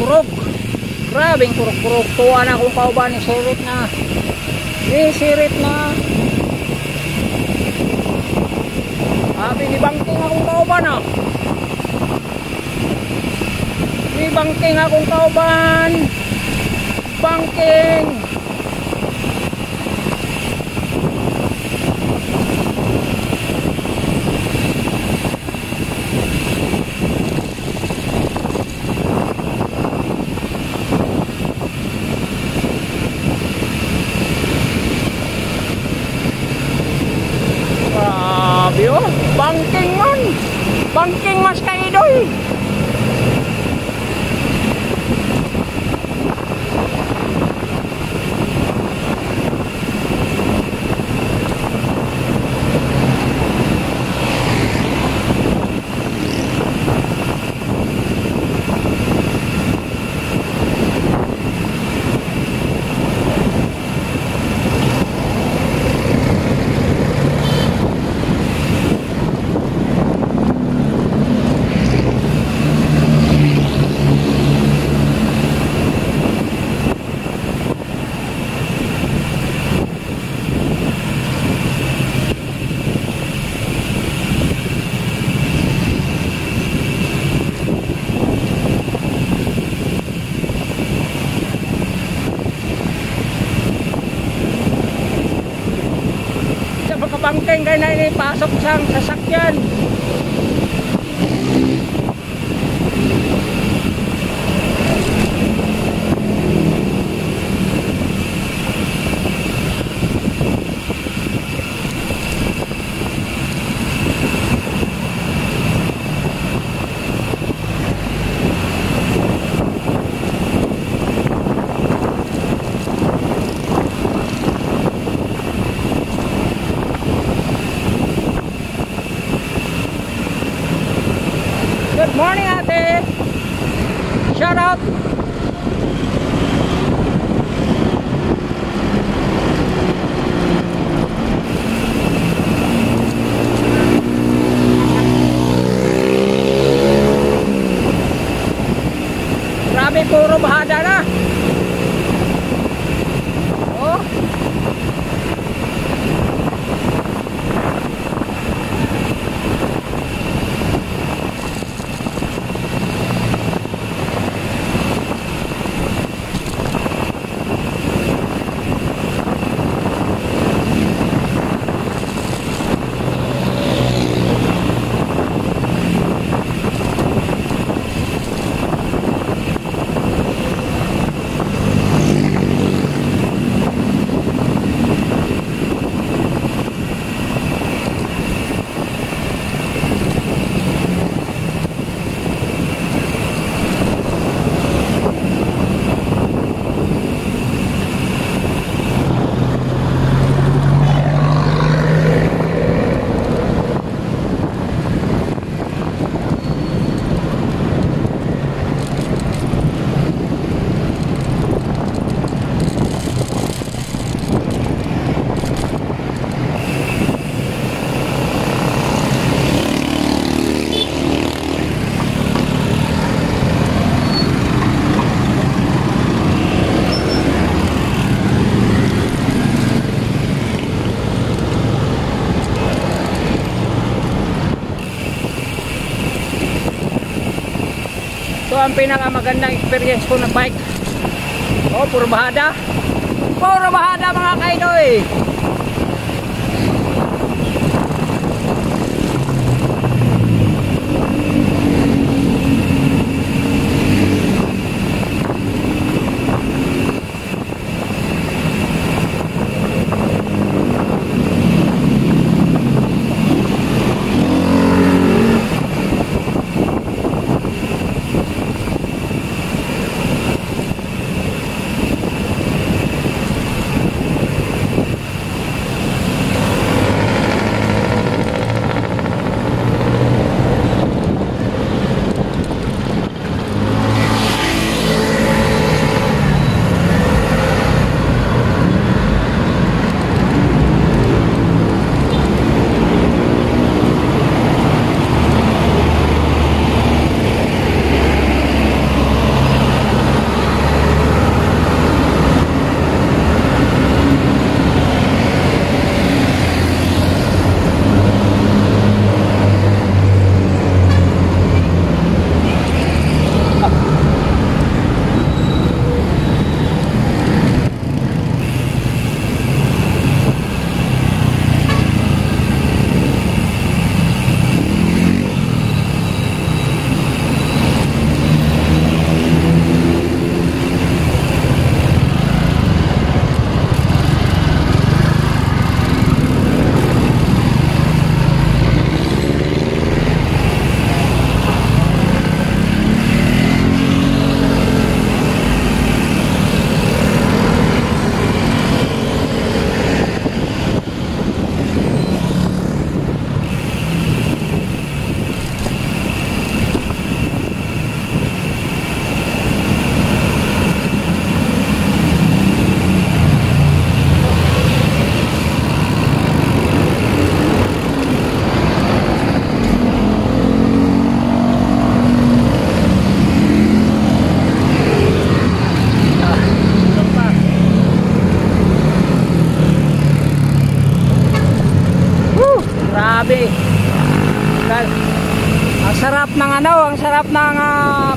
kurog-kurog. Grabing kurog-kurog. Tuwa na akong kauban ni sirit na. Sirit na. Sabi ni bangking akong kauban ah. Ni bangking akong kauban. Bangking. Bangking man. Bangking mas kaidoy. Bangking kayo na inipasok siyang sasakyan. Good morning, ate. Shout out. Grabe, puro bahada na. Oh. Ito ang pinakamagandang experience ko ng bike. Oh, puro bahada. Puro bahada mga kaidoy.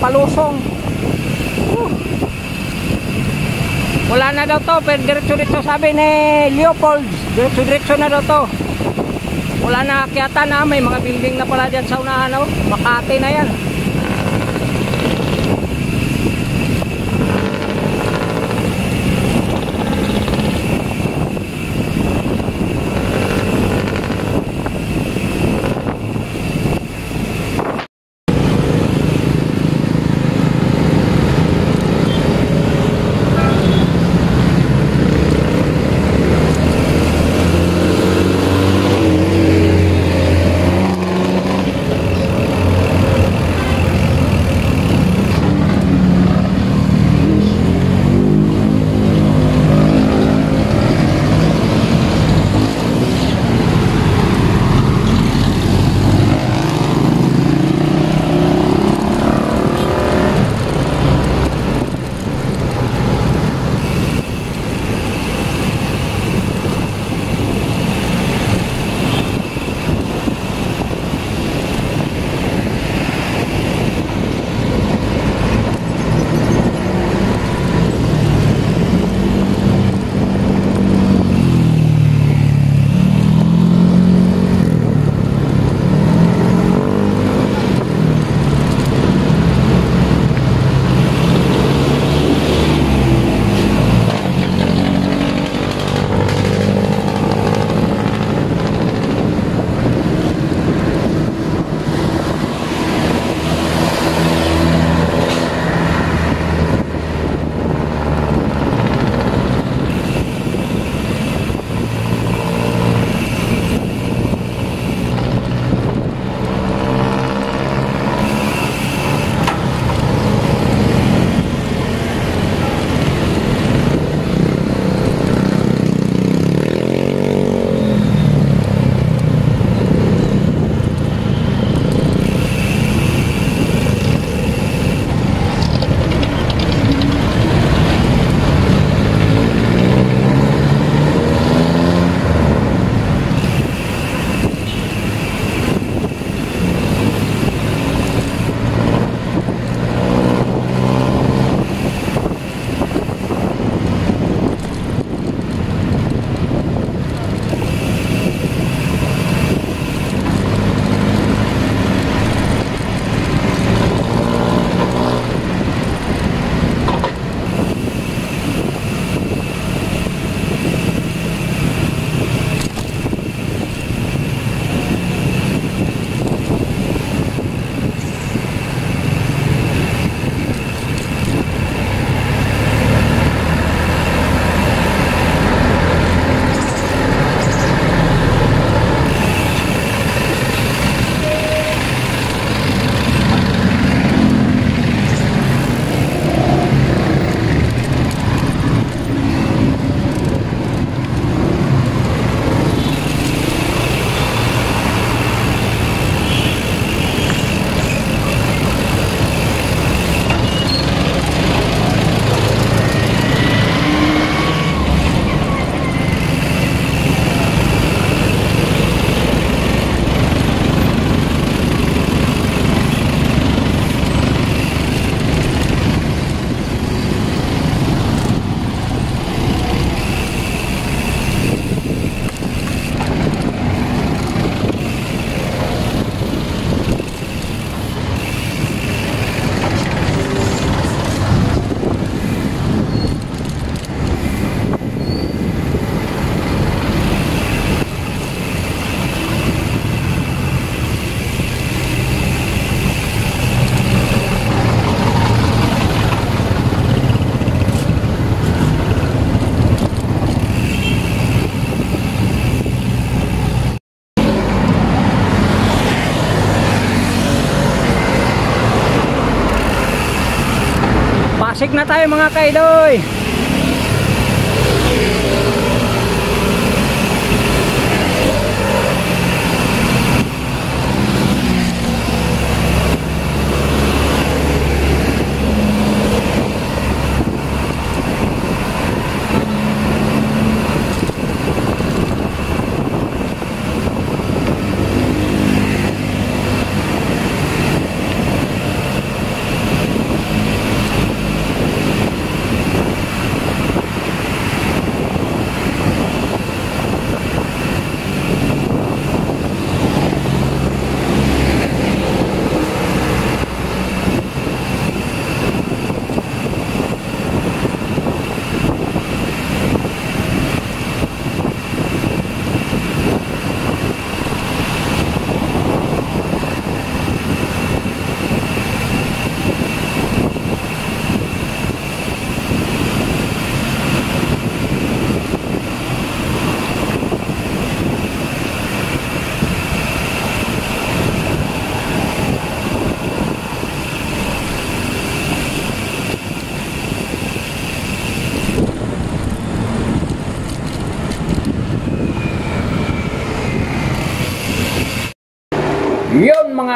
palusong. Wala na daw to, pero diretso-diretso sabi ni Leopold, diretso-diretso na daw to. Wala na akyatan na, may mga building na pala dyan sa unahan, oh. Makati na yan. Pasig na tayo mga kaidoy.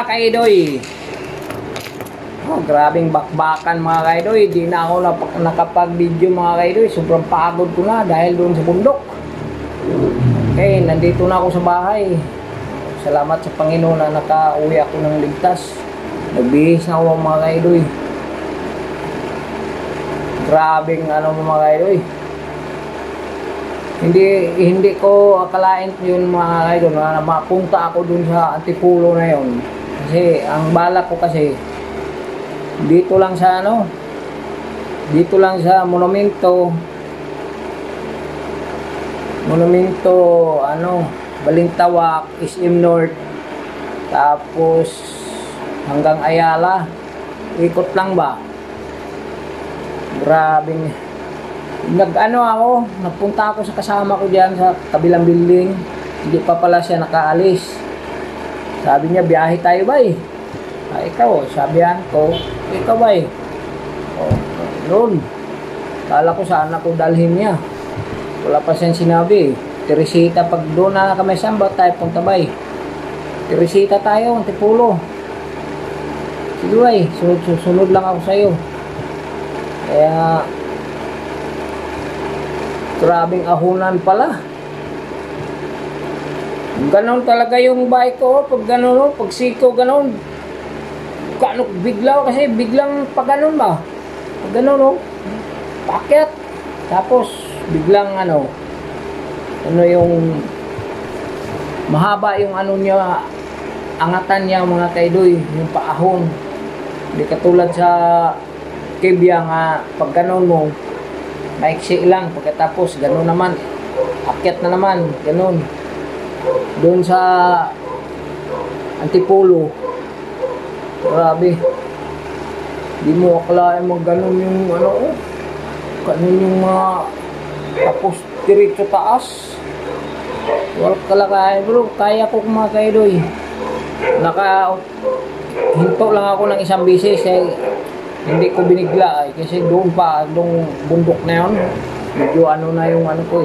kaidoy. Oh, grabing bakbakan mga kaidoy. Di na ako nakapag-video mga kaidoy. Sobrang pagod ko na dahil doon sa bundok. Okay, nandito na ako sa bahay. Salamat sa Panginoon na nakauwi ako ng ligtas. Nagbihis na ako mga kaidoy. Grabing mga kaidoy. Hindi ko akalain yun mga kaidoy na mapunta ako dun sa Antipulo na yun. Kasi ang balak ko kasi dito lang sa monumento Balintawak, SM North, tapos hanggang Ayala, ikot lang ba. Grabing nagpunta ako sa kasama ko diyan sa kabilang building. Hindi pa pala siya nakaalis. Sabi niya, biyahe tayo ba ikaw, sabihan ko, ikaw ba noon. Kala ko saan ako dalhin niya. Wala pa siyang sinabi. Teresita, pag doon na kami samba tayo punta ba Teresita tayo, Antipulo. Sige sunod lang ako sa'yo. Kaya grabing ahunan pala. Ganon talaga yung bike ko. Pag ganon, pag siko ganon, biglaw kasi biglang pag ganon ba. Pag ganon pakyat. Tapos biglang yung mahaba yung niya, angatan niya mga kaidoy, yung paahon. Hindi katulad sa Kibya nga pag ganon mo maiksi lang, pagkatapos ganon naman akyat na naman, ganon. Doon sa Antipulo, grabe, di mo akalain mo ganon yung ganon yung tapos diretso taas. Wala kalakay bro, kaya ko mga kaidoy. Hinto lang ako ng isang bisis hindi ko binigla kasi doon bundok na yun medyo na yung ko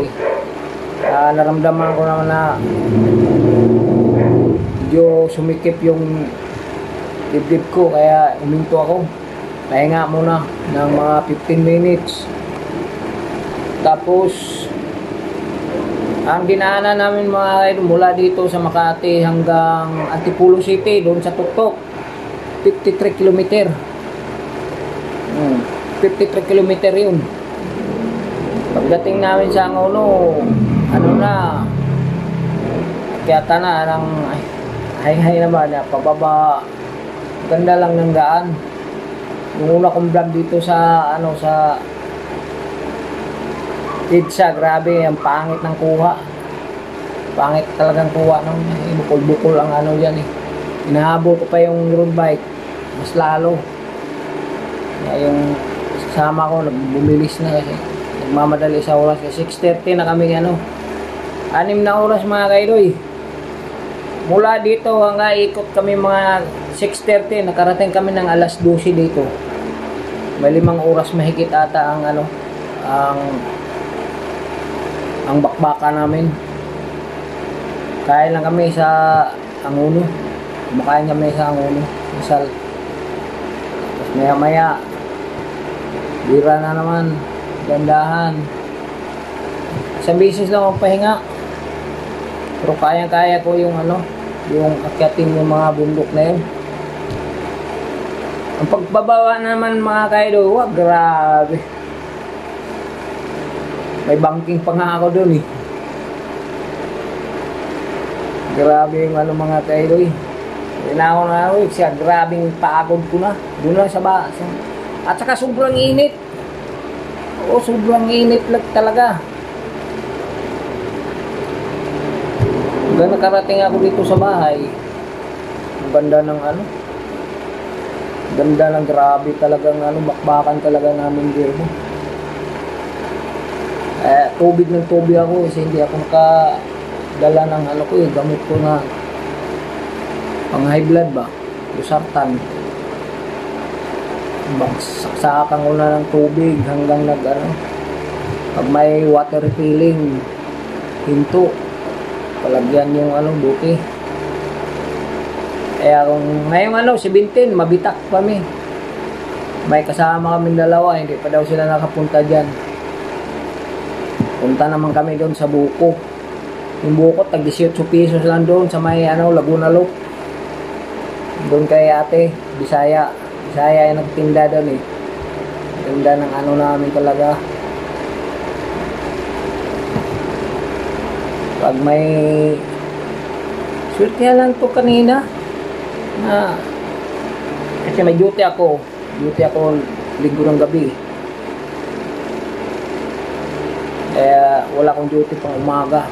naramdaman ko naman na medyo sumikip yung dibdib ko, kaya uminto ako, pahinga muna ng mga 15 minutes. Tapos ang dinaanan namin mga kaidoy mula dito sa Makati hanggang Antipulo City, doon sa Tuktok, 53 kilometer. 53 kilometer yun. Pagdating namin sa Angono, kiyata na ng hay naman pababa. Ganda lang ng daan. Yung una kong vlog dito sa sa EDSA, grabe, ang pangit ng kuha. Pangit talagang kuha nung bukol-bukol ang yan Inahabol ko pa yung road bike, mas lalo. Yung kasama ko bumilis na kasi nagmamadali sa oras kasi 6:30 na kami 6 na oras mga kaidoy. Mula dito hanggang ikot kami mga 6:30, nakarating kami ng alas 12 dito. May 5 oras mahigit ata ang bakbaka namin. Kain lang kami sa Angono. Kumakain kami sa Angono. Tapos maya bira na naman, gandahan. Isang bisis lang ako pahinga. Pero kaya ko yung yung akyatin yung mga bundok na yun. Ang pagbababa naman mga kaidoy, grabe. May banking pa nga ako dun Grabe yung mga kaidoy. Inaon na siya, grabing pagod ko na. Doon lang sa basa. At saka sobrang init. Sobrang init lang talaga. Hanggang nakarating ako dito sa bahay. Ang ganda ng ganda ng grabe talagang bakbakan talaga namin dito. Tubig ako kasi hindi ako nakadala ng gamot ko na pang high blood ba, Losartan. Saksakan ko na ng tubig hanggang pag may water refilling, hinto palagyan yung buti. Kaya kung ngayong 17, mabitak kami. May kasama kaming dalawa, hindi pa daw sila nakapunta dyan. Punta naman kami doon sa Buko. Yung Buko, tag 18 pesos lang doon sa may Laguna Loop. Doon kay ate, Bisaya. Bisaya yung nagtinda doon eh. Tinda ng namin talaga. Pag may swerte lang to kanina na kasi may duty ako linggo ng gabi, kaya wala akong duty pang umaga.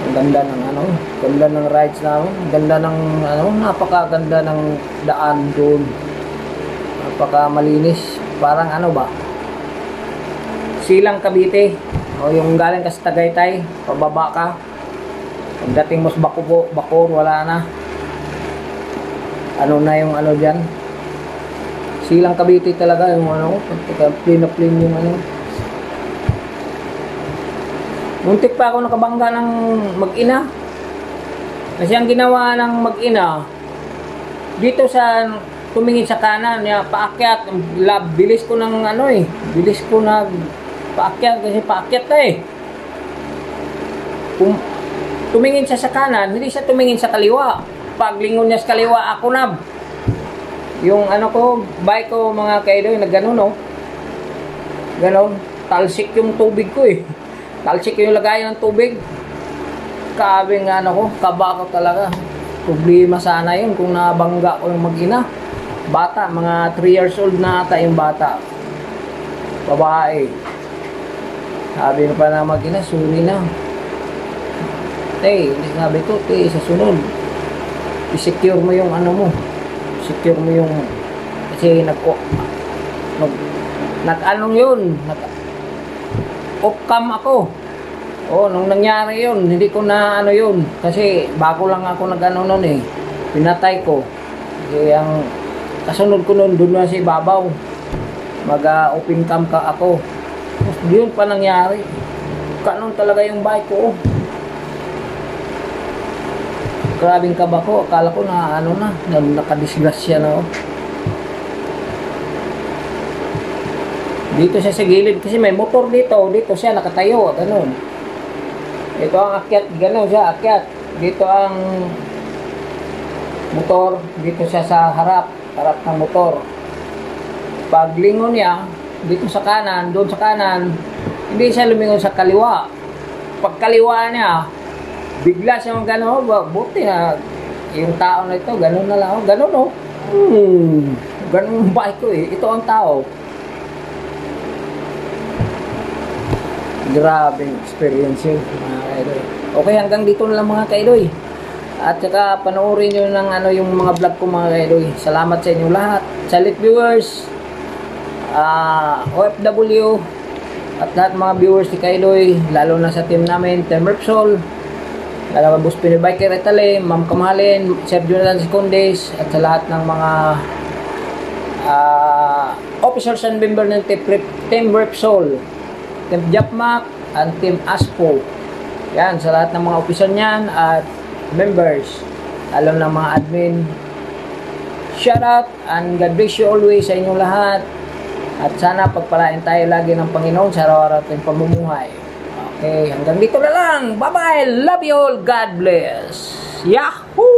Ang ganda ng ganda ng rides namin, ganda ng napakaganda ng daan doon, napaka malinis, parang ba, Silang Cavite o yung galing ka sa Tagaytay, pababa ka, pagdating mo sa Bacoor, wala na. Na yung dyan, Silang Cavite talaga yung plain yung muntik pa ako nakabangga ng mag-ina kasi ang ginawa ng mag-ina dito sa tumingin sa kanan niya, paakyat, bilis ko ng bilis ko paakyat kasi paakyat tumingin siya sa kanan, hindi siya tumingin sa kaliwa. Paglingon niya sa kaliwa, ako na yung bike ko mga kaidoy, nagganon ganon, talsik yung tubig ko talsik yung lagay ng tubig. Kabing kaba ko talaga. Problema sana yun kung nabangga ko yung mag-ina. Bata, mga 3 years old na ata yung bata, babae. Sabi na pa na mag-ina, sorry na. Sabi ko, sa sunod, i-secure mo yung mo. Secure mo yung, kasi off-cam ako. Nung nangyari yun, hindi ko na yun. Kasi bago lang ako nun pinatay ko. Kasi ang kasunod ko nun, doon na si Babaw. Mag-open cam ka ako. Yun pa nangyari. Kanon talaga yung bike ko. Grabing kaba ko. Akala ko na nakadisgrasya na Dito siya sa gilid. Kasi may motor dito. Dito siya nakatayo. Ganun. Ito ang akyat. Ganun siya akyat. Dito ang motor. Dito siya sa harap. Harap ng motor. Paglingon niya, dito sa kanan, doon sa kanan, hindi siya lumingon sa kaliwa. Pagkaliwa niya, bigla siyang gano'n, buti na yung tao na ito, gano'n na lang, gano'n gano'n yung bike ko ito ang tao. Grabing experience yun, mga kaidoy. Okay, hanggang dito na lang mga kaidoy. At saka panoorin nyo ng yung mga vlog ko mga kaidoy. Salamat sa inyo lahat. Salit viewers, OFW, at lahat mga viewers ni Kaidoy, lalo na sa team namin, Team Repsol, lalo Bus Pinoy Biker Etale, Ma'am Kamahalin, Sir Jonathan Secondes, at sa lahat ng mga officers and member ng Team Repsol, Team Japmac, and Team Aspo. Yan, sa lahat ng mga officer niyan at members, lalo ng mga admin, shout out and God bless you always sa inyong lahat. At sana pagpalain tayo lagi ng Panginoon sa araw-araw ating pamumuhay. Okay, hanggang dito na lang. Bye-bye. Love you all. God bless. Yahoo!